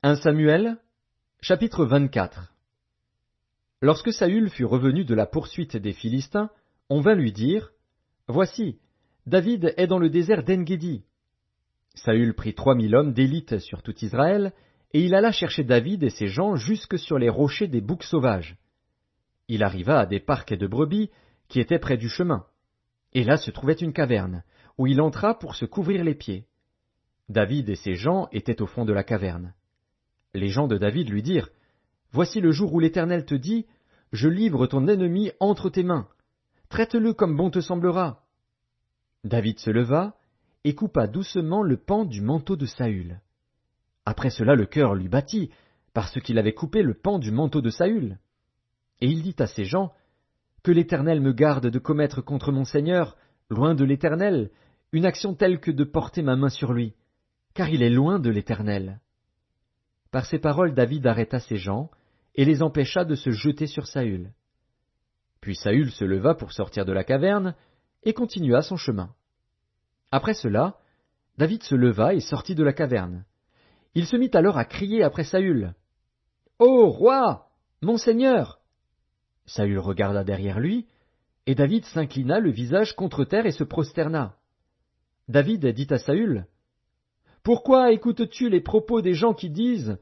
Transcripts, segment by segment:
1 Samuel, chapitre 24. Lorsque Saül fut revenu de la poursuite des Philistins, on vint lui dire, Voici, David est dans le désert d'En-Guédi. Saül prit 3000 hommes d'élite sur tout Israël, et il alla chercher David et ses gens jusque sur les rochers des boucs sauvages. Il arriva à des parcs de brebis qui étaient près du chemin. Et là se trouvait une caverne, où il entra pour se couvrir les pieds. David et ses gens étaient au fond de la caverne. Les gens de David lui dirent, Voici le jour où l'Éternel te dit, Je livre ton ennemi entre tes mains. Traite-le comme bon te semblera. David se leva et coupa doucement le pan du manteau de Saül. Après cela le cœur lui battit, parce qu'il avait coupé le pan du manteau de Saül. Et il dit à ses gens, Que l'Éternel me garde de commettre contre mon Seigneur, loin de l'Éternel, une action telle que de porter ma main sur lui, car il est loin de l'Éternel. Par ces paroles David arrêta ses gens, et les empêcha de se jeter sur Saül. Puis Saül se leva pour sortir de la caverne, et continua son chemin. Après cela, David se leva et sortit de la caverne. Il se mit alors à crier après Saül. Ô roi, mon Seigneur! Saül regarda derrière lui, et David s'inclina le visage contre terre et se prosterna. David dit à Saül, Pourquoi écoutes-tu les propos des gens qui disent,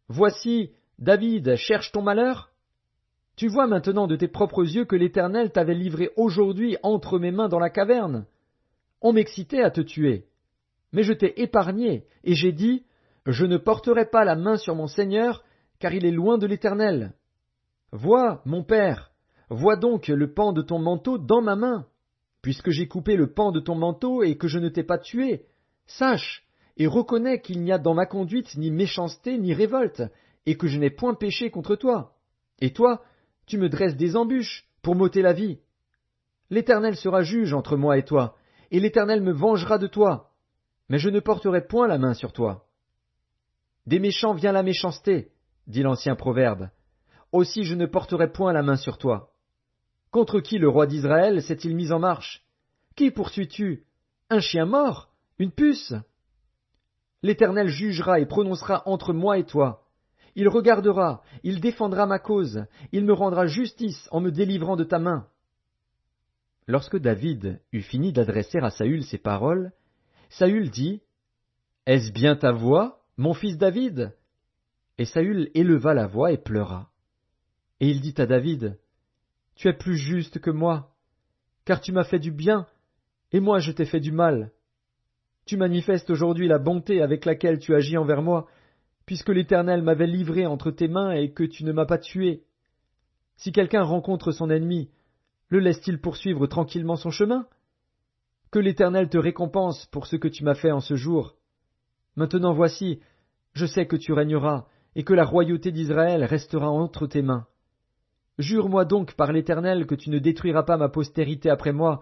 Voici, David cherche ton malheur? Tu vois maintenant de tes propres yeux que l'Éternel t'avait livré aujourd'hui entre mes mains dans la caverne. On m'excitait à te tuer. Mais je t'ai épargné, et j'ai dit, Je ne porterai pas la main sur mon Seigneur, car il est loin de l'Éternel. Vois, mon père, vois donc le pan de ton manteau dans ma main. Puisque j'ai coupé le pan de ton manteau et que je ne t'ai pas tué, sache et reconnais qu'il n'y a dans ma conduite ni méchanceté ni révolte, et que je n'ai point péché contre toi. Et toi, tu me dresses des embûches pour m'ôter la vie. L'Éternel sera juge entre moi et toi, et l'Éternel me vengera de toi, mais je ne porterai point la main sur toi. Des méchants vient la méchanceté, dit l'ancien proverbe. Aussi je ne porterai point la main sur toi. Contre qui le roi d'Israël s'est-il mis en marche? Qui poursuis-tu? Un chien mort? Une puce? L'Éternel jugera et prononcera entre moi et toi. Il regardera, il défendra ma cause, il me rendra justice en me délivrant de ta main. Lorsque David eut fini d'adresser à Saül ces paroles, Saül dit, Est-ce bien ta voix, mon fils David? Et Saül éleva la voix et pleura. Et il dit à David, Tu es plus juste que moi, car tu m'as fait du bien, et moi je t'ai fait du mal. Tu manifestes aujourd'hui la bonté avec laquelle tu agis envers moi, puisque l'Éternel m'avait livré entre tes mains et que tu ne m'as pas tué. Si quelqu'un rencontre son ennemi, le laisse-t-il poursuivre tranquillement son chemin? Que l'Éternel te récompense pour ce que tu m'as fait en ce jour. Maintenant voici, je sais que tu régneras, et que la royauté d'Israël restera entre tes mains. Jure-moi donc par l'Éternel que tu ne détruiras pas ma postérité après moi,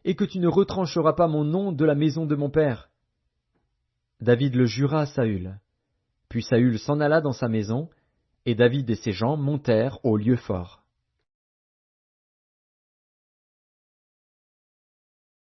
et que tu ne retrancheras pas mon nom de la maison de mon père. David le jura à Saül. Puis Saül s'en alla dans sa maison, et David et ses gens montèrent au lieu fort.